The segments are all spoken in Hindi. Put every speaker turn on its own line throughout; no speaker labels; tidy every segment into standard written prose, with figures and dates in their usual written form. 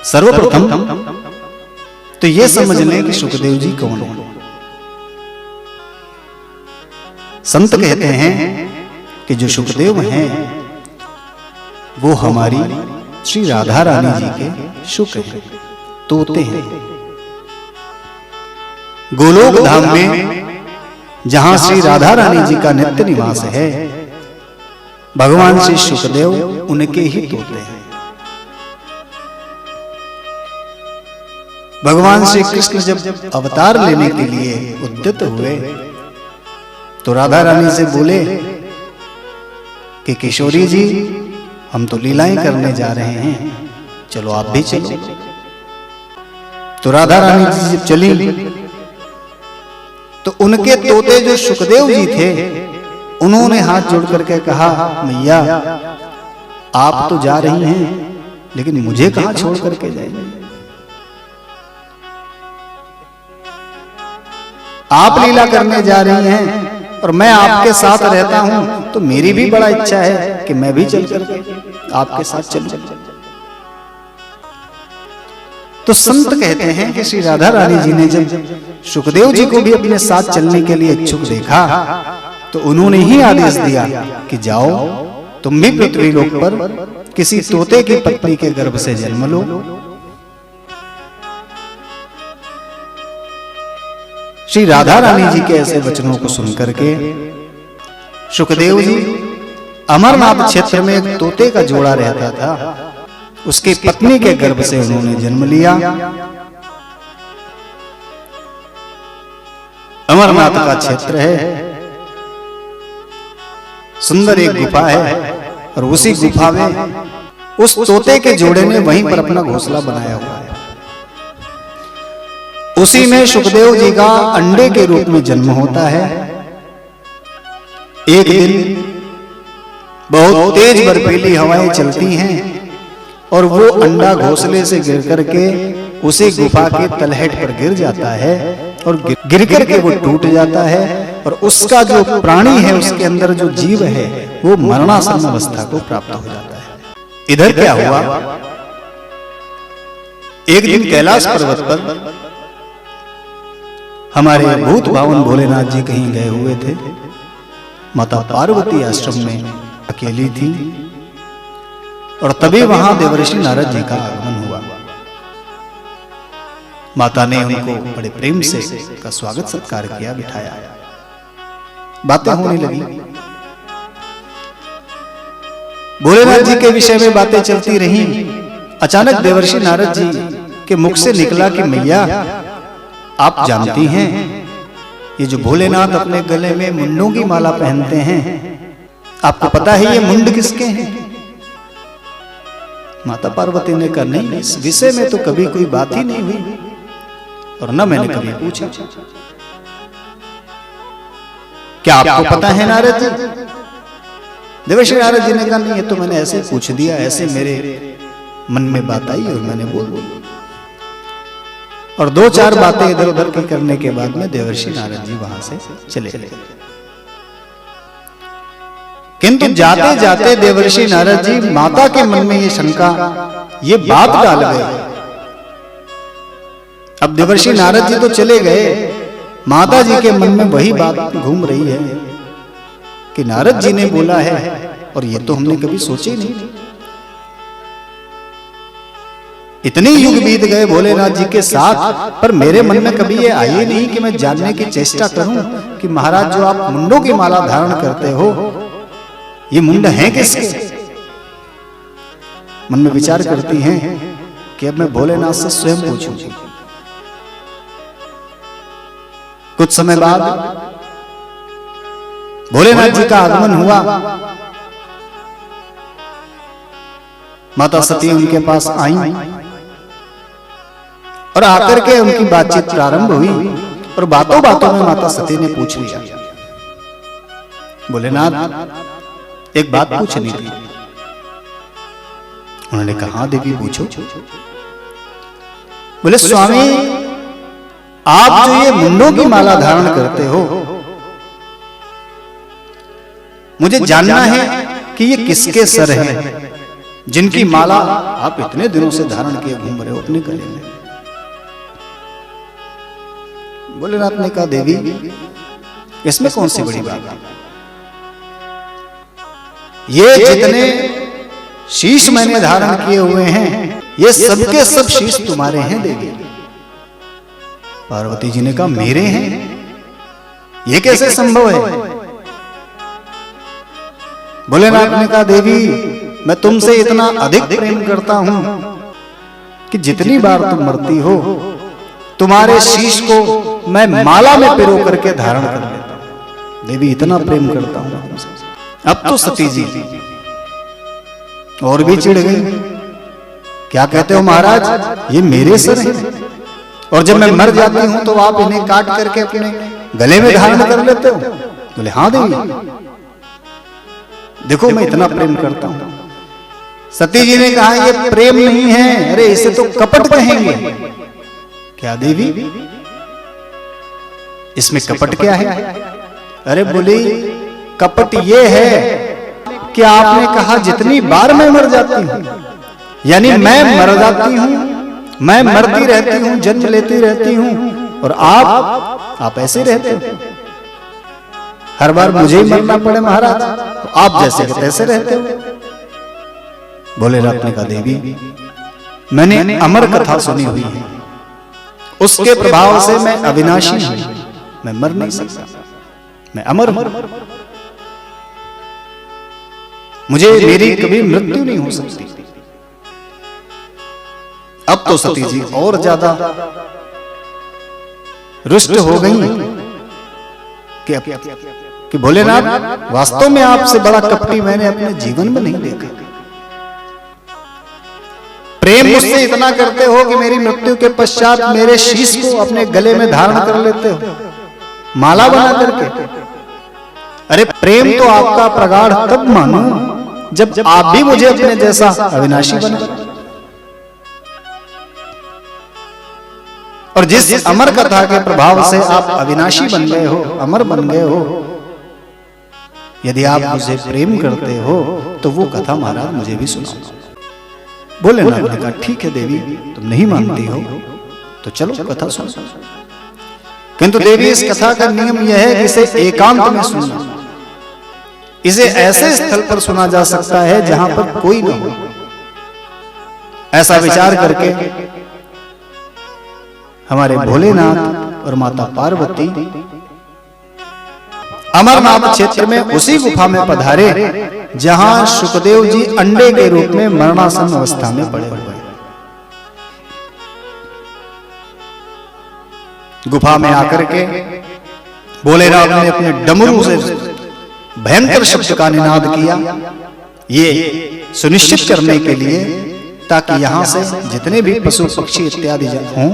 सर्वप्रथम तो ये समझ लें कि सुखदेव जी कौन है। संत कहते हैं कि जो सुखदेव हैं वो हमारी श्री राधा रानी जी के शुक हैं, तोते हैं। गोलोक धाम में जहां श्री राधा रानी जी का नित्य निवास है, भगवान श्री सुखदेव उनके ही तोते हैं। भगवान श्री कृष्ण जब अवतार लेने के लिए उद्यत हुए तो राधा रानी से बोले कि किशोरी जी, हम तो लीलाएं करने जा रहे हैं, चलो आप भी चलो। तो राधा रानी जी जब चली तो उनके तोते जो सुखदेव जी थे, उन्होंने हाथ जोड़ करके कहा, मैया आप तो जा रही हैं, लेकिन मुझे कहां छोड़ करके जाएंगे? आप लीला करने जा रही हैं और मैं आपके साथ रहता हूं, तो मेरी भी बड़ा इच्छा है कि मैं भी चल करके आपके साथ चलूं। तो संत कहते हैं कि श्री राधा रानी जी ने जब सुखदेव जी को भी अपने साथ चलने के लिए इच्छुक देखा तो उन्होंने ही आदेश दिया कि जाओ, तुम भी पृथ्वी लोक पर किसी तोते की पत्नी के गर्भ से जन्म लो। श्री राधा रानी जी के ऐसे वचनों को सुनकर के सुखदेव जी अमरनाथ क्षेत्र में एक तोते का जोड़ा रहता था, उसकी पत्नी के गर्भ से उन्होंने जन्म लिया। अमरनाथ का क्षेत्र है, सुंदर एक गुफा है और उसी गुफा में उस तोते के जोड़े ने वहीं पर अपना घोंसला बनाया हुआ है। उसी में सुखदेव जी का अंडे के रूप में जन्म होता है। एक दिन बहुत तेज बर्फीली हवाएं चलती हैं और वो अंडा घोंसले से गिर करके उसी गुफा के तलहट पर गिर जाता है और गिर करके वो टूट जाता है और उसका जो प्राणी है, उसके अंदर जो जीव है, वो मरणासन अवस्था को प्राप्त हो जाता है। इधर क्या हुआ, एक दिन कैलाश पर्वत पर हमारे भूत भावन भोलेनाथ जी कहीं गए हुए थे। माता पार्वती आश्रम में अकेली थी और तभी वहां देवर्षि नारद जी का आगमन हुआ। माता ने उनको बड़े प्रेम से का स्वागत सत्कार किया, बिठाया, बातें होने लगी। भोलेनाथ जी के विषय में बातें चलती रहीं। अचानक देवर्षि नारद जी के मुख से निकला कि मैया, आप जानती हैं ये जो भोलेनाथ अपने गले में मुंडों की माला पहनते हैं, आपको पता है ये मुंड किसके हैं? माता पार्वती ने कहा, नहीं, इस विषय में तो कभी कोई बात ही नहीं हुई और न मैंने कभी पूछा। क्या आपको पता है नारद जी? देवर्षि नारद जी ने कहा, नहीं, ये तो मैंने ऐसे पूछ दिया, ऐसे मेरे मन में बात आई और मैंने बोल दी। और दो चार बातें इधर उधर की करने के बाद में देवर्षि नारद जी वहां से चले गए। किंतु जाते जाते देवर्षि नारद जी माता के मन में ये शंका, ये बात डाल गए। अब देवर्षि नारद जी तो चले गए, माता जी के मन में वही बात घूम रही है कि नारद जी ने बोला है और ये तो हमने कभी सोचे नहीं। इतने युग बीत गए भोलेनाथ जी के साथ, पर मेरे मन में कभी ये आए नहीं कि मैं जानने की चेष्टा करूं कि महाराज जो आप मुंडों की माला धारण करते हो, ये मुंड हैं किसके? मन में विचार करती हैं कि अब मैं भोलेनाथ से स्वयं पूछूंगी। कुछ समय बाद भोलेनाथ जी का आगमन हुआ। माता सती उनके पास आई और आकर के उनकी बातचीत प्रारंभ हुई और बातों बातों में माता सती ने पूछ लिया, भोलेनाथ एक बात पूछनी थी। उन्होंने कहा, हाँ देवी पूछो। बोले, स्वामी आप जो ये मुंडों की माला धारण करते हो, मुझे जानना है कि ये किसके सर हैं, जिनकी माला आप इतने दिनों से धारण किए घूम रहे हो अपने गले में। भोलेनाथ ने कहा देवी इसमें कौन सी बड़ी बात है, ये जितने शीश मैंने धारण किए हुए हैं ये सबके सब शीश तुम्हारे हैं देवी। पार्वती जी ने कहा मेरे हैं, ये कैसे संभव है? भोलेनाथ ने कहा देवी मैं तुमसे इतना अधिक प्रेम करता हूं कि जितनी बार तुम मरती हो तुम्हारे शीश को मैं माला में पिरो करके धारण कर लेता हूं। देवी इतना प्रेम करता हूं तुमसे। अब तो सती जी और भी चिढ़ गई। क्या कहते हो महाराज, ये मेरे सर हैं और जब मैं मर जाती हूं तो आप इन्हें काट करके अपने गले में धारण कर लेते हो? बोले हाँ देवी, देखो मैं इतना प्रेम करता हूं। सती जी ने कहा ये प्रेम नहीं है, अरे इसे तो कपट कहेंगे। क्या देवी इसमें कपट क्या है? अरे बोली कपट ये है कि आपने कहा जितनी बार मैं मर जाती हूं, यानी मैं मर जाती हूं, मैं मरती रहती हूं, जन्म लेती रहती हूं और आप ऐसे रहते हो। हर बार मुझे ही मरना पड़े महाराज, तो आप जैसे के तैसे रहते हो। भोलेनाथ ने कहा देवी मैंने अमर कथा सुनी हुई है, उसके प्रभाव से मैं अविनाशी हूं, मैं मर नहीं सकता, मैं अमर हूं, मुझे मेरी कभी मृत्यु नहीं हो सकती। अब तो सती जी और ज्यादा रुष्ट हो गई कि भोलेनाथ वास्तव में आपसे बड़ा कपटी मैंने अपने जीवन में नहीं देखा। प्रेम मुझसे इतना करते हो कि मेरी मृत्यु के पश्चात मेरे शीश को अपने गले में धारण कर लेते हो माला बना करके। अरे प्रेम तो आपका प्रगाढ़ तब मानो जब आप भी मुझे अपने जैसा अविनाशी बना। और जिस अमर कथा के प्रभाव से आप अविनाशी बन गए हो, अमर बन गए हो, यदि आप मुझे प्रेम करते हो तो वो कथा महाराज मुझे भी सुनाओ। भोलेनाथ ने कहा ठीक है देवी, तुम नहीं मानती हो तो चलो कथा सुनो। किंतु देवी इस कथा का नियम यह है कि इसे एकांत में सुनना, इसे ऐसे स्थल पर सुना जा सकता है जहां पर कोई न हो। ऐसा विचार करके हमारे भोलेनाथ और माता पार्वती अमरनाथ क्षेत्र में उसी गुफा में पधारे जहां शुकदेव जी अंडे के रूप में मरणासन अवस्था में पड़े हुए। गुफा में आकर के भोलेनाथ ने अपने डमरू से भयंकर शब्द का निनाद किया, ये सुनिश्चित करने के लिए ताकि यहां से जितने भी पशु पक्षी इत्यादि हों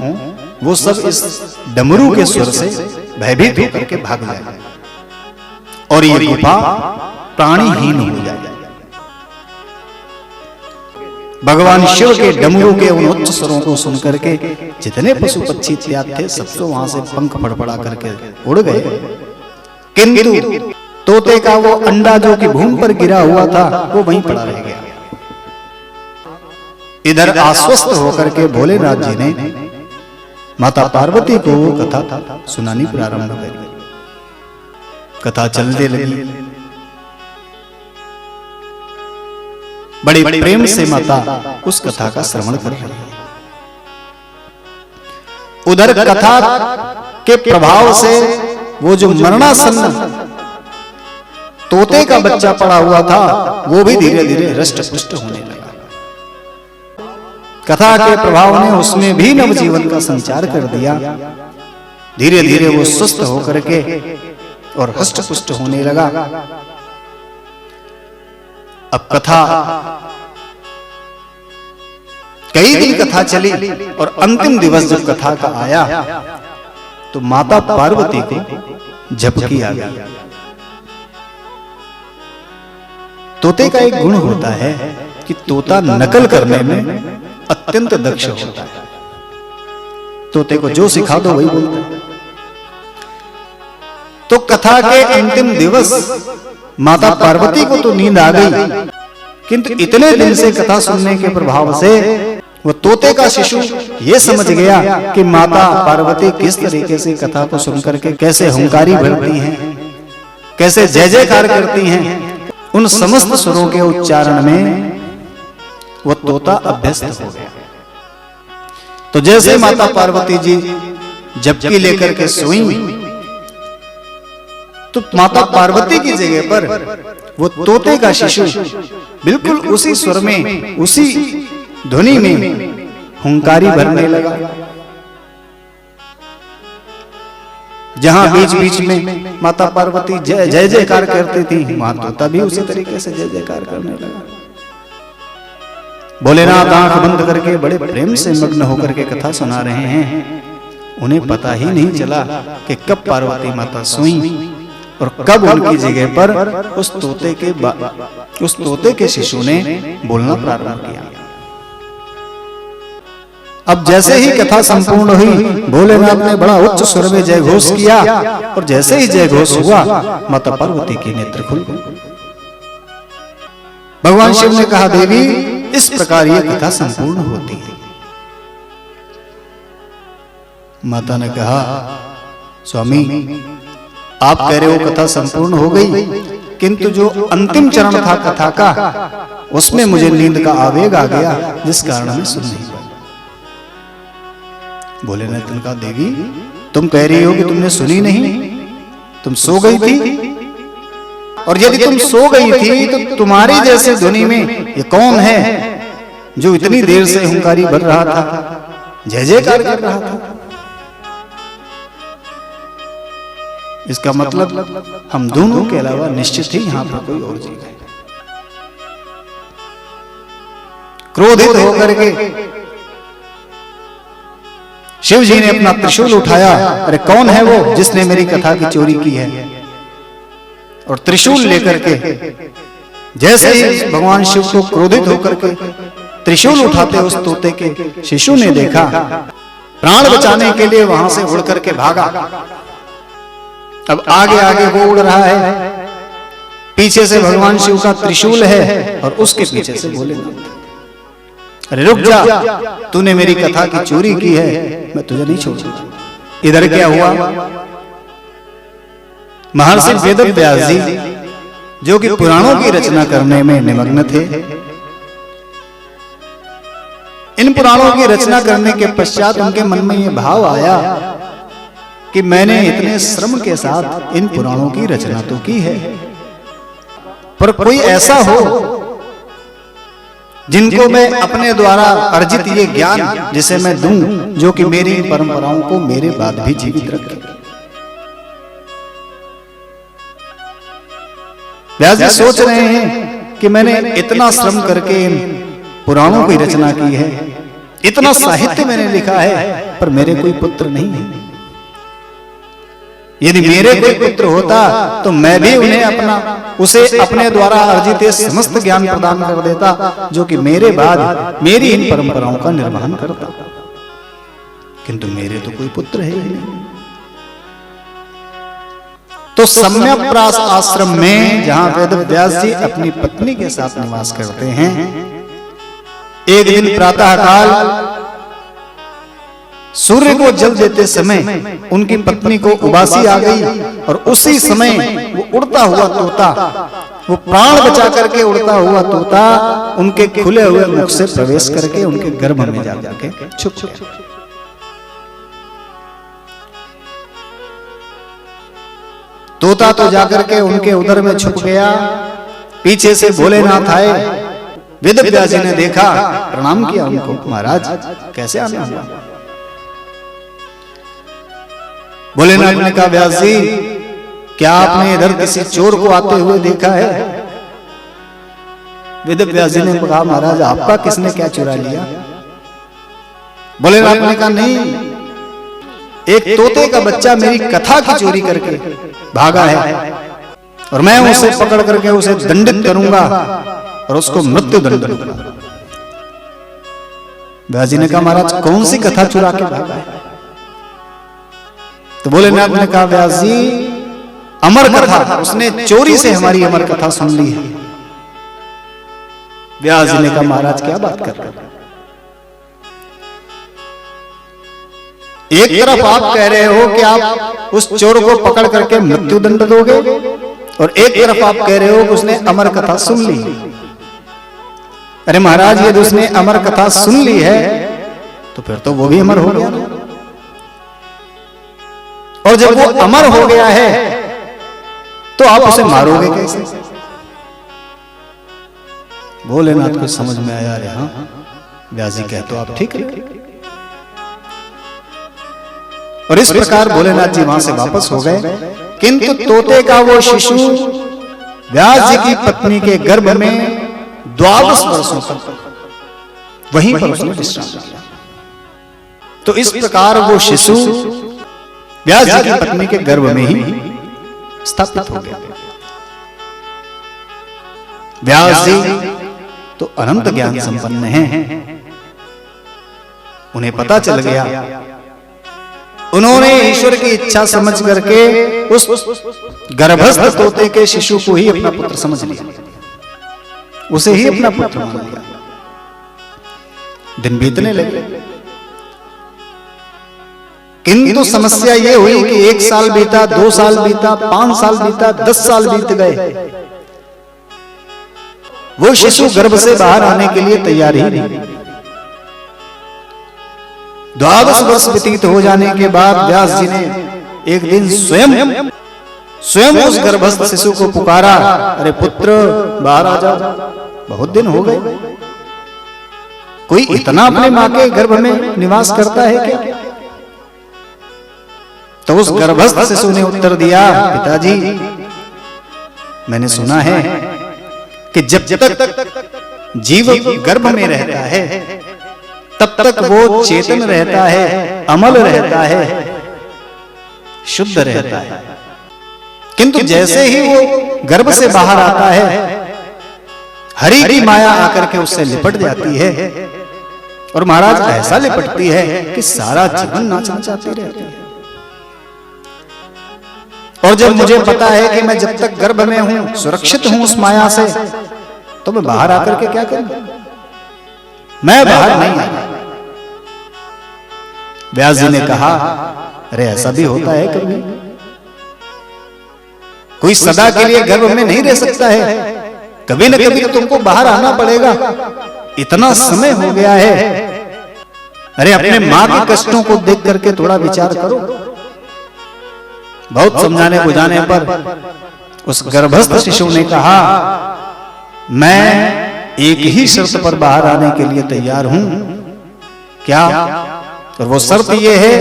वो सब इस डमरू के स्वर से भयभीत होकर के भाग जाए और ये गुफा प्राणीहीन हो जाए। भगवान शिव के डमरू के उन उच्च स्वरों को सुनकर के जितने पशु पक्षी इत्यादि थे सब तो वहां से पंख फड़फड़ा करके उड़ गए, किंतु तोते का वो अंडा जो कि भूमि पर गिरा हुआ था वो वहीं पड़ा रह गया। इधर आश्वस्त होकर के भोलेनाथ जी ने माता पार्वती को वो कथा सुनानी प्रारंभ करी। कथा चलने लगी, बड़े प्रेम से माता उस कथा का श्रवण कर रही है। उधर कथा के प्रभाव से वो जो मरणासन्न तोते का बच्चा पड़ा हुआ था वो भी धीरे धीरे हृष्ट पुष्ट होने लगा। कथा के प्रभाव ने उसमें भी नवजीवन का संचार कर दिया। धीरे धीरे वो सुस्त होकर के और हष्ट पुष्ट होने लगा। अब कथा कई दिन कथा चली और अंतिम दिवस जब कथा का आया तो माता पार्वती को झपकी आ गई। तोते का एक गुण होता है कि तोता नकल करने में अत्यंत दक्ष होता है। तोते को जो सिखा दो वही बोलता है। तो कथा के अंतिम दिवस माता पार्वती को तो नींद आ गई, किंतु इतने दिन से कथा सुनने के प्रभाव से वो तोते का शिशु ये समझ गया कि माता पार्वती किस तरीके से कथा को सुनकर के कैसे हुंकारी भरती हैं, कैसे जय जयकार करती हैं, उन समस्त सुरों के उच्चारण में वो तोता अभ्यस्त हो गया। तो जैसे माता पार्वती जी जपकी लेकर के सोई, तो माता पार्वती की जगह पर वो तोते का शिशु बिल्कुल उसी स्वर में, उसी ध्वनि में हुंकारी भरने लगा। जहां बीच बीच में माता पार्वती जय जय जयकार करती थी, वहां तोता भी उसी तरीके से जय जयकार करने लगा। भोलेनाथ आंख बंद करके बड़े प्रेम से मग्न होकर के कथा सुना रहे हैं। उन्हें पता ही नहीं चला कि कब पार्वती माता सोई और कब उनकी जगह पर उस तोते के शिशु ने बोलना प्रारंभ किया। अब जैसे ही कथा संपूर्ण हुई, भोलेनाथ ने बड़ा उच्च स्वर में जय घोष किया और जैसे ही जय घोष हुआ, माता पार्वती की नेत्र खुल गए। भगवान शिव ने कहा, देवी इस प्रकार यह कथा संपूर्ण होती है। माता ने कहा, स्वामी आप कह रहे हो कथा संपूर्ण हो गई, किंतु जो अंतिम चरण था कथा का, उसमें मुझे नींद का आवेग आ गया, जिस कारण मैं सुन नहीं पाया। भोलेनाथ ने कहा, देवी तुम कह रही हो कि तुमने सुनी नहीं, तुम सो गई थी, और यदि तुम सो गई थी तो तुम्हारी जैसे ध्वनि में ये कौन है जो इतनी देर से हुंकारी भर रहा था, जय जयकार कर रहा था। इसका मतलब हम दोनों के अलावा निश्चित ही यहां पर कोई और जीव है। क्रोधित होकर के शिव जी ने अपना त्रिशूल उठाया। अरे कौन है वो जिसने मेरी कथा की चोरी की है? और त्रिशूल लेकर के जैसे ही भगवान शिव को क्रोधित होकर के त्रिशूल उठाते उस तोते के शिशु ने देखा, प्राण बचाने के लिए वहां से उड़ करके भागा। अब आगे आगे वो उड़ रहा है, पीछे से भगवान शिव का त्रिशूल है और उसके पीछे से भोलेनाथ। अरे रुक जा, तूने मेरी कथा की चोरी की है, मैं तुझे नहीं छोड़ूंगा। इधर क्या हुआ? महर्षि वेदव्यास जी जो कि पुराणों की रचना करने में निमग्न थे, इन पुराणों की रचना करने के पश्चात उनके मन में यह भाव आया कि मैंने इतने श्रम के साथ इन पुराणों की रचना तो की है, पर कोई ऐसा हो जिनको मैं अपने द्वारा अर्जित ये ज्ञान जिसे मैं दूं, जो कि मेरी परंपराओं को मेरे बाद भी जीवित रखे। व्यास जी सोच रहे हैं कि मैंने इतना श्रम करके इन पुराणों की रचना की है, इतना साहित्य मैंने लिखा है, पर मेरे कोई पुत्र नहीं है। यदि मेरे कोई पुत्र होता तो मैं भी उन्हें उसे अपने द्वारा अर्जित समस्त ज्ञान प्रदान कर देता, जो कि मेरे बाद मेरी इन परंपराओं का निर्वहन करता। किंतु मेरे तो कोई पुत्र है ही नहीं। तो सम्यक्प्रास आश्रम में जहां वेदव्यास जी अपनी पत्नी के साथ निवास करते हैं, एक दिन प्रातः काल सूर्य को जल देते समय उनकी पत्नी को उबासी आ गई और उसी समय वो उड़ता हुआ तोता, वो प्राण बचा करके उड़ता हुआ तोता उनके खुले हुए मुख से प्रवेश करके उनके गर्भ में जाके छुप गया। तोता तो जाकर के उनके उदर में छुप गया। पीछे से भोलेनाथ आए, वेदव्यास जी ने देखा, प्रणाम किया उनको, महाराज कैसे आना हुआ? भोलेनाथ ने कहा, व्यास जी क्या आपने इधर किसी चोर को आते हुए देखा है? वेदव्यास जी ने कहा, महाराज आपका किसने क्या चुरा लिया? भोलेनाथ ने कहा, नहीं, एक तोते का बच्चा मेरी कथा की चोरी करके भागा है और मैं उसे पकड़ करके उसे दंडित करूंगा और उसको मृत्यु दंड दूंगा। व्यास जी ने कहा, महाराज कौन सी कथा चुरा के भागा है? तो भोलेनाथ ने कहा, व्यास जी अमर कथा, उसने चोरी से हमारी अमर कथा सुन ली है। व्यास जी ने कहा महाराज क्या बात कर रहे हैं? एक तरफ आप कह रहे हो कि आप उस चोर को पकड़ करके मृत्यु दंड दोगे, और एक तरफ आप कह रहे हो कि उसने अमर कथा सुन ली। अरे महाराज यदि उसने अमर कथा सुन ली है तो फिर तो वो भी अमर हो गया, और जब वो अमर हो गया है तो आप उसे मारोगे कैसे? भोलेनाथ को समझ में आया, अरे हाँ व्यास जी कह तो आप ठीक है। और इस प्रकार भोलेनाथ जी वहां से वापस हो गए, किंतु तोते का वो शिशु व्यास जी की पत्नी के गर्भ में 12 वर्षों तक वहीं पर उसने विश्राम किया। तो इस प्रकार वो शिशु व्यास जी की पत्नी के गर्भ में ही स्थापित हो गया। व्यास जी तो अनंत ज्ञान संपन्न हैं, उन्हें पता चल गया। उन्होंने ईश्वर की इच्छा समझ करके उस गर्भस्थ तोते के शिशु को ही अपना पुत्र समझ लिया, उसे ही अपना पुत्र मान लिया। दिन बीतने लगे, किंतु समस्या यह हुई कि 1 साल बीता, 2 साल बीता, 5 साल बीता, 10 साल बीत गए। वो शिशु गर्भ से बाहर आने के लिए तैयार ही नहीं। 12 वर्ष व्यतीत हो जाने के बाद व्यास जी ने एक दिन स्वयं उस गर्भस्थ शिशु को पुकारा, अरे पुत्र बाहर आ जाओ, बहुत दिन हो गए। कोई इतना अपने मां के गर्भ में निवास करता है क्या? तो उस गर्भस्थ शिशु ने उत्तर दिया, पिताजी मैंने सुना है कि जब तक जीव गर्भ में रहता है तब तक वो चेतन रहता है, अमल रहता है, शुद्ध रहता है, किंतु जैसे ही वो गर्भ से बाहर आता है हरि की माया आकर के उससे लिपट जाती है, और महाराज ऐसा लिपटती है कि सारा जीवन नाचना चाहती रहती है। और जब मुझे पता है कि मैं जब तक गर्भ में हूं सुरक्षित हूं उस माया से, तो मैं बाहर आकर के क्या करूं? मैं बाहर नहीं आया। व्यास जी ने कहा, अरे ऐसा भी होता है कभी, कोई सदा के लिए गर्भ में नहीं रह सकता है, कभी न कभी तो तुमको बाहर आना पड़ेगा। इतना समय हो गया है, अरे अपने मां के कष्टों को देख करके थोड़ा विचार करो। बहुत समझाने बुझाने पर उस गर्भस्थ शिशु ने कहा, मैं एक ही शर्त पर बाहर आने के लिए तैयार हूं। क्या? और वो शर्त ये है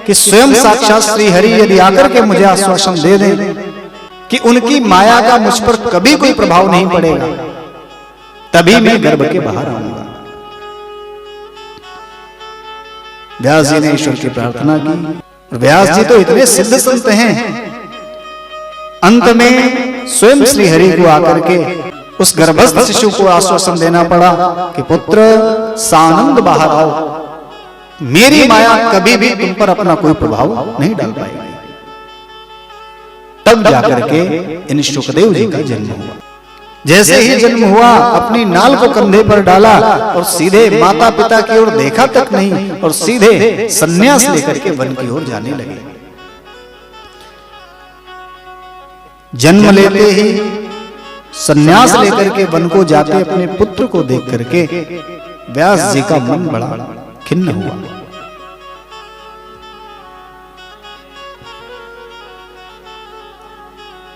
कि स्वयं साक्षात श्री हरि यदि आकर के मुझे आश्वासन दे दें कि उनकी माया का मुझ पर कभी कोई प्रभाव नहीं पड़ेगा, तभी मैं गर्भ के बाहर आऊंगा। व्यास जी ने ईश्वर की प्रार्थना की। व्यास जी तो इतने सिद्ध संत हैं, अंत में स्वयं श्री हरि को आकर के उस गर्भस्थ शिशु को आश्वासन देना पड़ा कि पुत्र सानंद बाहर आओ, मेरी माया कभी भी तुम पर अपना कोई प्रभाव नहीं डाल पाएगी। तब जाकर के इन शुकदेव जी का जन्म हुआ। जैसे ही जन्म हुआ अपनी नाल को कंधे पर डाला और सीधे माता पिता की ओर देखा तक नहीं, और सीधे सन्यास लेकर के वन की ओर जाने लगे। जन्म लेते ही सन्यास लेकर के वन को जाते अपने पुत्र को देख करके व्यास जी का मन बड़ा खिन्न हुआ।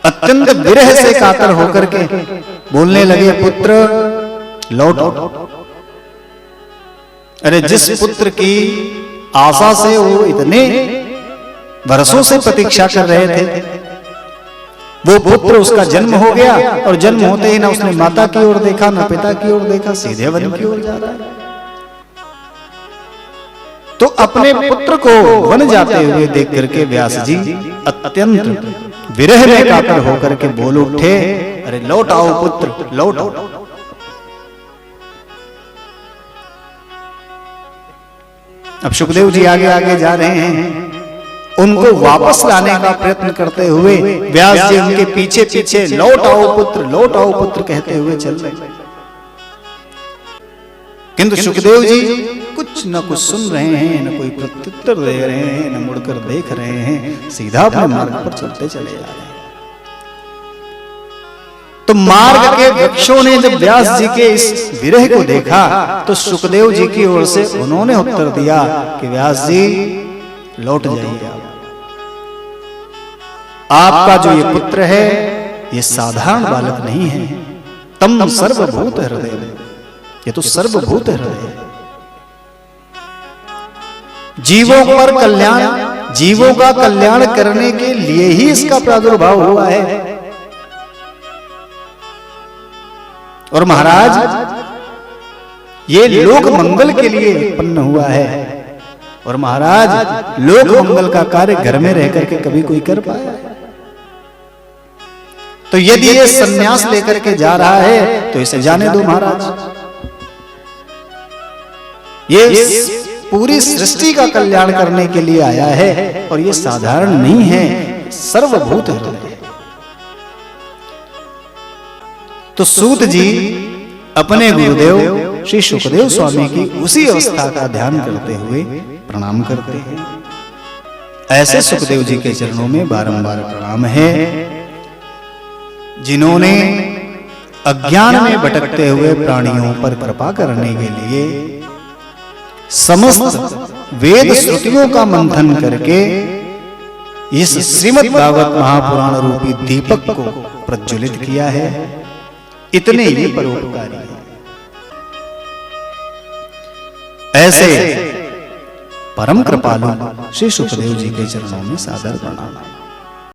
अत्यंत विरह से कातर होकर के बोलने लगे, पुत्र लौटो। अरे जिस पुत्र की आशा से वो इतने वर्षों से प्रतीक्षा कर रहे थे, वो पुत्र उसका जन्म हो गया, और जन्म होते ही ना उसने माता की ओर देखा ना पिता की ओर देखा, सीधे वन की ओर जा रहा है। तो अपने पुत्र को वन जाते हुए देख करके व्यास जी अत्यंत विरह में कातर होकर के बोल उठे, अरे लौट आओ पुत्र, लौट आओ। अब सुखदेव जी आगे आगे जा रहे हैं, उनको वापस लाने का प्रयत्न करते हुए व्यास जी उनके पीछे पीछे लौट आओ पुत्र, लौट आओ पुत्र कहते हुए चल रहे। किंतु सुखदेव जी कुछ न कुछ सुन रहे हैं, न कोई प्रत्युत्तर दे रहे हैं, न मुड़कर देख रहे हैं, सीधा अपने मार्ग पर चलते चले जा रहे हैं। तो मार्ग के वृक्षों ने जब व्यास जी के इस विरह को देखा तो सुखदेव जी की ओर से उन्होंने उत्तर दिया कि व्यास जी लौट जाइए, आपका जो ये पुत्र है ये साधारण बालक नहीं है, तम सर्वभूत हृदय, ये तो सर्वभूत हृदय है। जीवों पर कल्याण, जीवों का कल्याण करने के लिए ही इसका प्रादुर्भाव हुआ है। और महाराज ये लोक मंगल के लिए उत्पन्न हुआ है। और महाराज लोक मंगल का कार्य घर में रह करके कभी कोई कर पाया? तो यदि ये सन्यास लेकर के जा रहा है तो इसे जाने दो महाराज, ये पूरी सृष्टि का कल्याण करने के लिए आया है और ये साधारण नहीं है, सर्वभूत है। तो सूत जी अपने गुरुदेव श्री सुखदेव स्वामी की उसी अवस्था का ध्यान करते हुए प्रणाम करते हैं। ऐसे सुखदेव जी के चरणों में बारंबार प्रणाम है, जिन्होंने अज्ञान में भटकते हुए प्राणियों पर कृपा करने के लिए समस्त वेद श्रुतियों का मंथन करके इस श्रीमद् भागवत महापुराण रूपी दीपक को प्रज्वलित किया है। इतने ही परोपकारी हैं। ऐसे परम कृपालु श्री सुखदेव जी के चरणों में सादर प्रणाम।